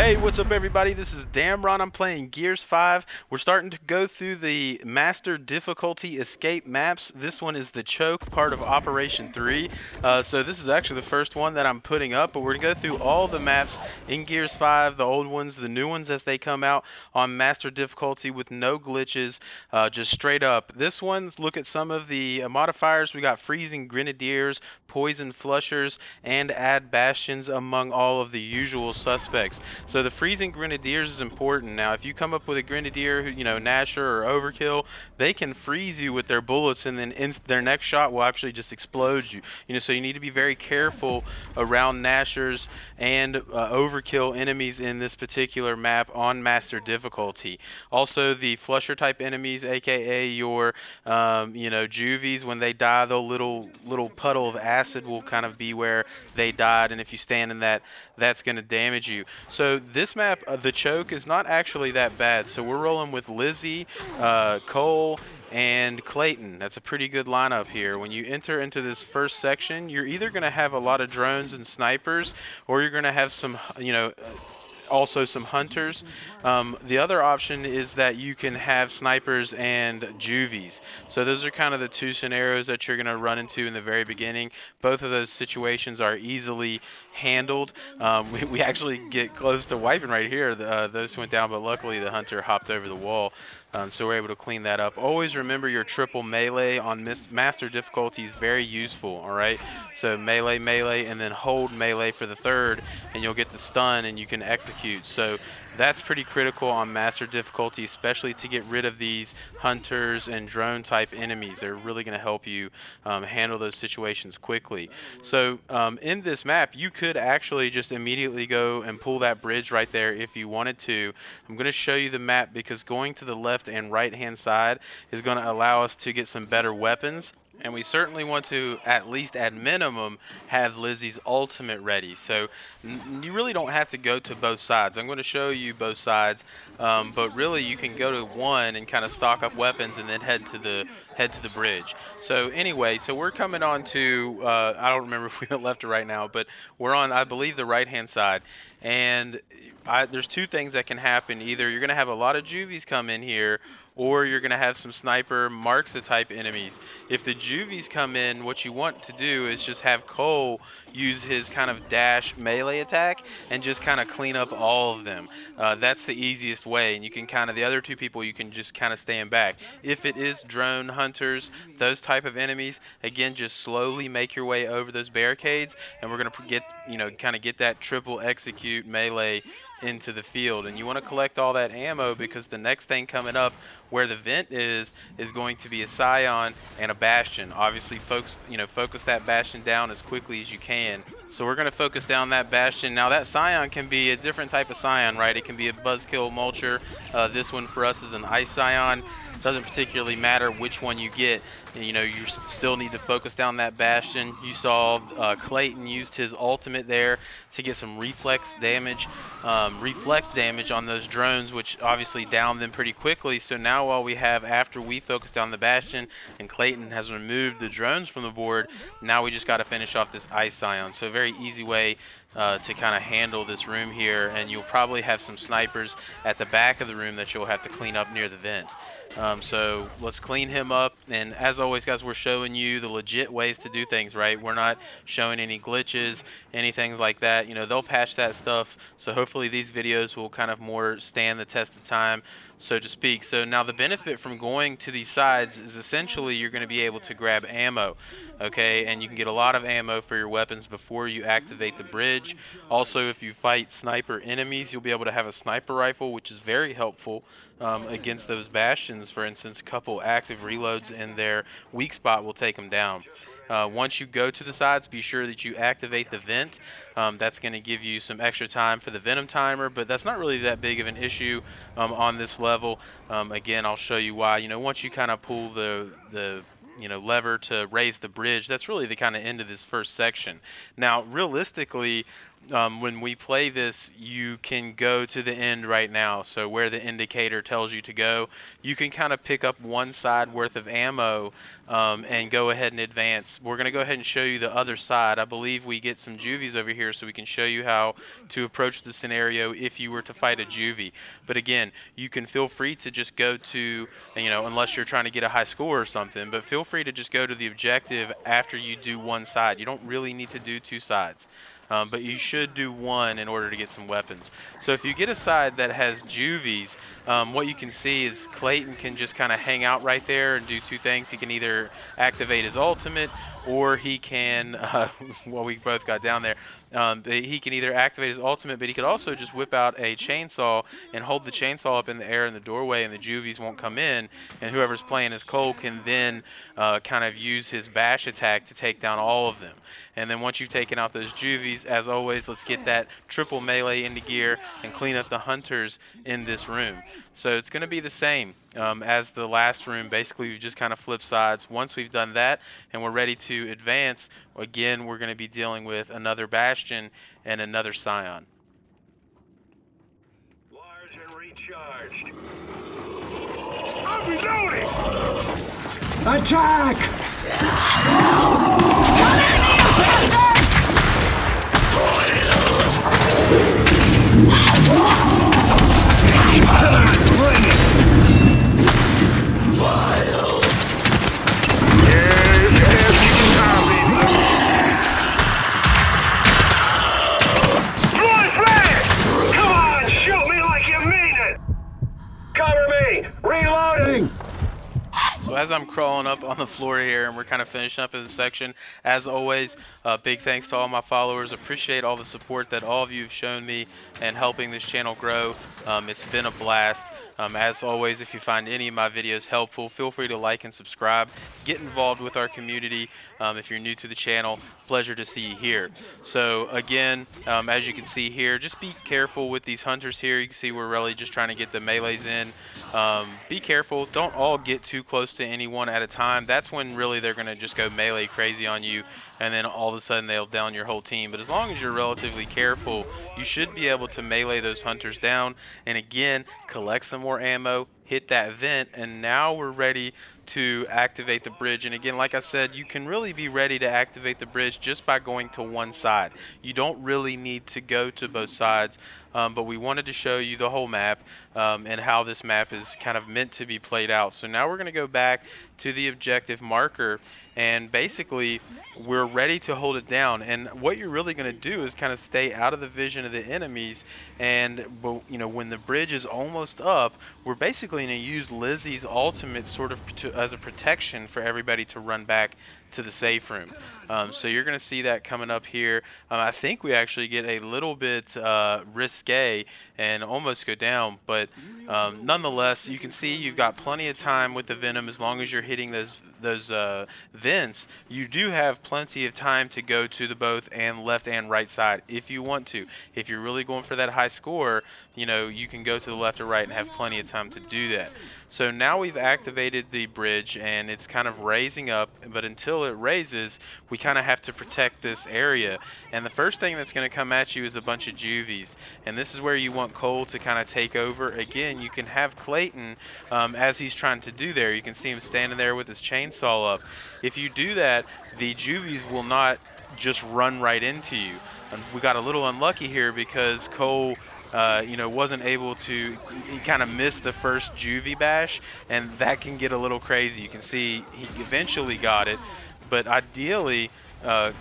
Hey, what's up everybody? This is Damron. I'm playing Gears 5. We're starting to go through the Master Difficulty Escape maps. This one is the choke part of Operation 3. So this is actually the first one that I'm putting up, but we're going to go through all the maps in Gears 5, the old ones, the new ones as they come out on Master Difficulty with no glitches, just straight up. This one, look at some of the modifiers. We got Freezing Grenadiers, Poison Flushers, and Add Bastions among all of the usual suspects. So the freezing grenadiers is important. Now, if you come up with a grenadier who, Nasher or Overkill, they can freeze you with their bullets, and then their next shot will actually just explode you. So you need to be very careful around Nashers and Overkill enemies in this particular map on Master difficulty. Also, the Flusher type enemies, aka your, Juvies, when they die, the little puddle of acid will kind of be where they died, and if you stand in that, that's going to damage you. So this map, the choke is not actually that bad. So we're rolling with Lizzie, Cole, and Clayton. That's a pretty good lineup here. When you enter into this first section, you're either going to have a lot of drones and snipers, or you're going to have some, also some hunters. The other option is that you can have snipers and juvies. So those are kind of the two scenarios that you're going to run into in the very beginning. Both of those situations are easily handled. We actually get close to wiping right here. Those went down, but luckily the hunter hopped over the wall. So we're able to clean that up. Always remember your triple melee on master difficulty is very useful, alright? So melee, melee, and then hold melee for the third, and you'll get the stun and you can execute. So that's pretty critical on master difficulty, especially to get rid of these hunters and drone type enemies. They're really going to help you handle those situations quickly. So in this map, you could actually just immediately go and pull that bridge right there if you wanted to. I'm going to show you the map because going to the left and right hand side is going to allow us to get some better weapons. And we certainly want to, at least at minimum, have Lizzie's ultimate ready. So you really don't have to go to both sides. I'm going to show you both sides, but really you can go to one and kind of stock up weapons and then head to the bridge. So anyway, so we're coming on to I don't remember if we went left or right now, but we're on, I believe, the right hand side. And there's two things that can happen. Either you're going to have a lot of juvies come in here, or you're going to have some sniper marks type enemies. If the juvies come in, what you want to do is just have Cole use his kind of dash melee attack and just kind of clean up all of them. That's the easiest way, and you can kind of, the other two people, you can just kind of stand back. If it is drone hunters, those type of enemies, again, just slowly make your way over those barricades, and we're going to get, kind of get that triple execute melee into the field. And you want to collect all that ammo because the next thing coming up where the vent is going to be a scion and a bastion. Obviously focus that bastion down as quickly as you can. So we're going to focus down that bastion. Now that scion can be a different type of scion, right? It can be a buzzkill mulcher. This one for us is an ice scion. Doesn't particularly matter which one you get. You still need to focus down that bastion. You saw Clayton used his ultimate there to get some reflect damage on those drones, which obviously downed them pretty quickly. So now all we have after we focus down the bastion and Clayton has removed the drones from the board, now we just got to finish off this ice scion. So a very easy way to kind of handle this room here, and you'll probably have some snipers at the back of the room that you'll have to clean up near the vent. So let's clean him up, and as always guys, we're showing you the legit ways to do things, right? We're not showing any glitches, anything like that. They'll patch that stuff, so hopefully these videos will kind of more stand the test of time, so to speak. So now the benefit from going to these sides is essentially you're going to be able to grab ammo, okay, and you can get a lot of ammo for your weapons before you activate the bridge. Also, if you fight sniper enemies, you'll be able to have a sniper rifle, which is very helpful against those bastions. For instance, a couple active reloads in their weak spot will take them down. Once you go to the sides, be sure that you activate the vent. That's going to give you some extra time for the venom timer, but that's not really that big of an issue on this level. Again, I'll show you why. Once you kind of pull the lever to raise the bridge, that's really the kind of end of this first section. Now realistically, when we play this, you can go to the end right now. So where the indicator tells you to go, you can kind of pick up one side worth of ammo and go ahead and advance. We're going to go ahead and show you the other side. I believe we get some juvies over here so we can show you how to approach the scenario if you were to fight a juvie. But again, you can feel free to just go to, unless you're trying to get a high score or something, but feel free to just go to the objective after you do one side. You don't really need to do two sides. But you should do one in order to get some weapons. So if you get a side that has juvies, what you can see is Clayton can just kind of hang out right there and do two things. He can either activate his ultimate, or he can, well, we both got down there. He can either activate his ultimate, but he could also just whip out a chainsaw and hold the chainsaw up in the air in the doorway, and the juvies won't come in. And whoever's playing as Cole can then kind of use his bash attack to take down all of them. And then once you've taken out those juvies, as always, let's get that triple melee into gear and clean up the hunters in this room. So it's going to be the same as the last room. Basically, we've just kind of flipped sides. Once we've done that and we're ready to advance, again, we're going to be dealing with another Bastion and another Scion. Large and recharged. I'm reloading! Attack! Bring it! Yes, yes, you can have me. Throwing flash! Come on, shoot me like you mean it! Cover me! Reloading! So as I'm crawling up on the floor here and we're kind of finishing up in this section, as always, big thanks to all my followers. Appreciate all the support that all of you have shown me and helping this channel grow. It's been a blast. As always, if you find any of my videos helpful, feel free to like and subscribe. Get involved with our community. If you're new to the channel, pleasure to see you here. So again, as you can see here, just be careful with these hunters here. You can see we're really just trying to get the melees in. Be careful. Don't all get too close to anyone at a time. That's when really they're going to just go melee crazy on you, and then all of a sudden they'll down your whole team. But as long as you're relatively careful, you should be able to melee those hunters down. And again, collect some more ammo, hit that vent, and now we're ready to activate the bridge. And again, like I said, you can really be ready to activate the bridge just by going to one side. You don't really need to go to both sides, but we wanted to show you the whole map and how this map is kind of meant to be played out. So now we're going to go back to the objective marker, and basically we're ready to hold it down. And what you're really going to do is kind of stay out of the vision of the enemies, and when the bridge is almost up, we're basically going to use Lizzie's ultimate sort of as a protection for everybody to run back to the safe room. So you're going to see that coming up here. I think we actually get a little bit risque and almost go down, but nonetheless, you can see you've got plenty of time with the Venom. As long as you're hitting those vents, you do have plenty of time to go to the both and left and right side if you want to. If you're really going for that high score, you can go to the left or right and have plenty of time to do that. So now we've activated the bridge and it's kind of raising up, but until it raises, we kind of have to protect this area. And the first thing that's going to come at you is a bunch of juvies, and this is where you want Cole to kind of take over. Again, you can have Clayton as he's trying to do there. You can see him standing there with his chainsaw up. If you do that, the juvies will not just run right into you. And we got a little unlucky here because Cole wasn't able to, he kind of missed the first juvie bash, and that can get a little crazy. You can see he eventually got it, but ideally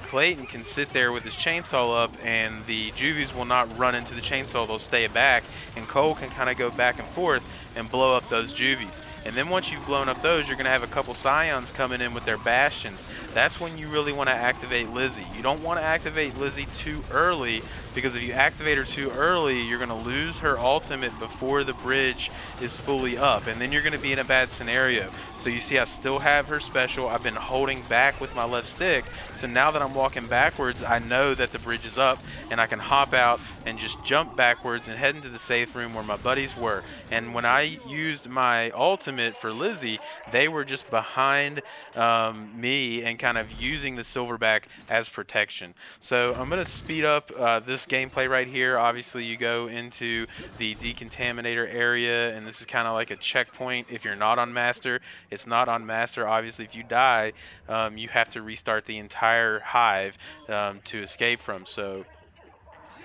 Clayton can sit there with his chainsaw up and the juvies will not run into the chainsaw, they'll stay back, and Cole can kind of go back and forth and blow up those juvies. And then once you've blown up those, you're going to have a couple Scions coming in with their bastions. That's when you really want to activate Lizzie. You don't want to activate Lizzie too early, because if you activate her too early, you're going to lose her ultimate before the bridge is fully up, and then you're going to be in a bad scenario. So you see I still have her special. I've been holding back with my left stick, so now that I'm walking backwards, I know that the bridge is up, and I can hop out and just jump backwards and head into the safe room where my buddies were. And when I used my ultimate, ultimate for Lizzie, they were just behind me and kind of using the silverback as protection. So I'm going to speed up this gameplay right here. Obviously, you go into the decontaminator area, and this is kind of like a checkpoint if you're not on master. It's not on master. Obviously, if you die, you have to restart the entire hive to escape from. So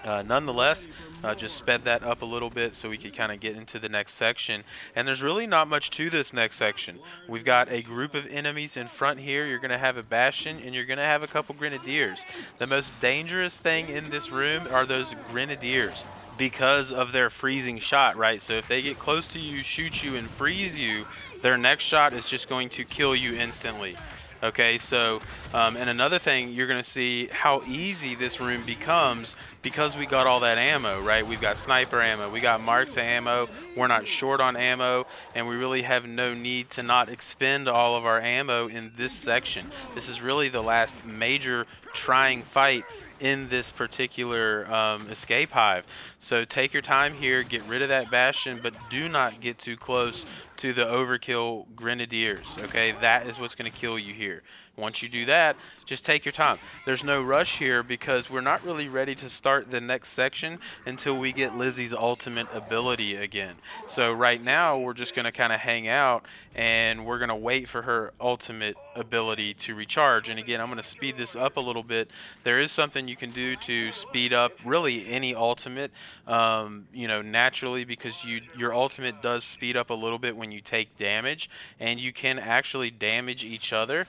nonetheless, just sped that up a little bit so we could kind of get into the next section. And there's really not much to this next section. We've got a group of enemies in front here. You're going to have a bastion, and you're going to have a couple grenadiers. The most dangerous thing in this room are those grenadiers, because of their freezing shot, right? So if they get close to you, shoot you, and freeze you, their next shot is just going to kill you instantly. Okay, so, and another thing, you're going to see how easy this room becomes because we got all that ammo, right? We've got sniper ammo, we got marks ammo, we're not short on ammo, and we really have no need to not expend all of our ammo in this section. This is really the last major trying fight in this particular escape hive. So take your time here, get rid of that bastion, but do not get too close to the overkill grenadiers. Okay, that is what's going to kill you here. Once you do that, just take your time. There's no rush here because we're not really ready to start the next section until we get Lizzie's ultimate ability again. So right now we're just going to kind of hang out and we're going to wait for her ultimate ability to recharge. And again, I'm going to speed this up a little bit. There is something you can do to speed up really any ultimate, you know, naturally, because your ultimate does speed up a little bit when you take damage, and you can actually damage each other.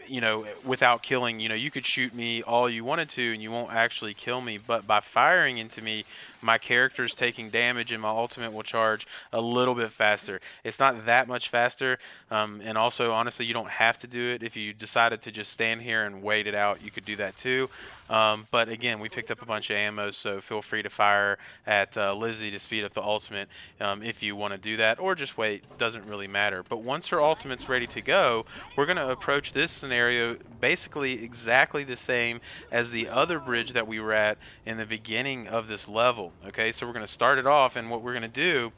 You know, without killing. You know, you could shoot me all you wanted to and you won't actually kill me, but by firing into me, my character's taking damage and my ultimate will charge a little bit faster. It's not that much faster, and also, honestly, you don't have to do it. If you decided to just stand here and wait it out, you could do that too. But again, we picked up a bunch of ammo, so feel free to fire at Lizzie to speed up the ultimate if you want to do that, or just wait. Doesn't really matter. But once her ultimate's ready to go, we're going to approach this scenario basically exactly the same as the other bridge that we were at in the beginning of this level. Okay, so we're going to start it off, and what we're going to do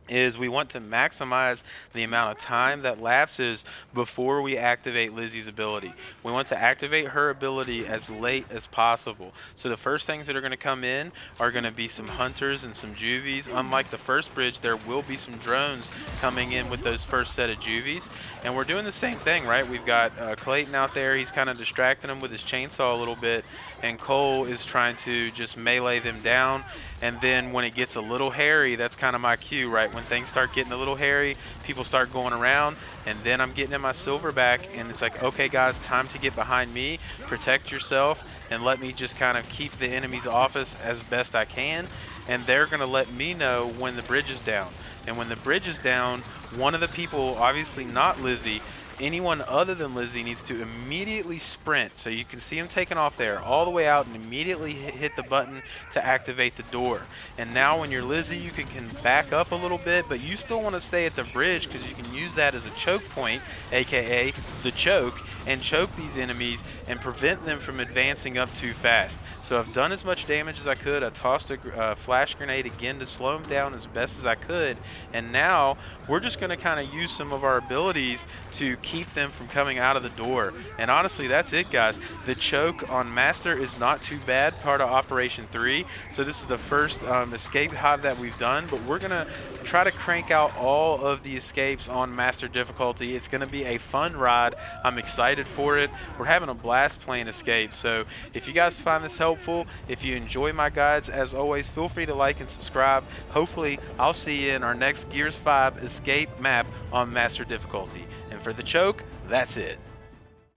is we want to maximize the amount of time that lapses before we activate Lizzie's ability. We want to activate her ability as late as possible. So the first things that are going to come in are going to be some hunters and some juvies. Unlike the first bridge, there will be some drones coming in with those first set of juvies. And we're doing the same thing, right? We've got Clayton out there. He's kind of distracting them with his chainsaw a little bit. And Cole is trying to just melee them down. And then when it gets a little hairy, that's kind of my cue, right? When things start getting a little hairy, people start going around, and then I'm getting in my silverback, and it's like, okay guys, time to get behind me, protect yourself, and let me just kind of keep the enemy's office as best I can, and they're going to let me know when the bridge is down. And when the bridge is down, one of the people, obviously not Lizzie, anyone other than Lizzie needs to immediately sprint. So you can see him taking off there all the way out and immediately hit the button to activate the door. And now when you're Lizzie, you can back up a little bit, but you still want to stay at the bridge because you can use that as a choke point, aka the choke, and choke these enemies and prevent them from advancing up too fast. So I've done as much damage as I could. I tossed a flash grenade again to slow them down as best as I could, and now we're just going to kind of use some of our abilities to keep them from coming out of the door. And honestly, that's it, guys. The choke on Master is not too bad, part of Operation 3. So this is the first escape hive that we've done, but we're going to try to crank out all of the escapes on Master difficulty. It's going to be a fun ride. I'm excited for it. We're having a blast playing escape. So if you guys find this helpful, if you enjoy my guides, as always, feel free to like and subscribe. Hopefully, I'll see you in our next Gears 5 escape map on Master difficulty. And for the choke, that's it.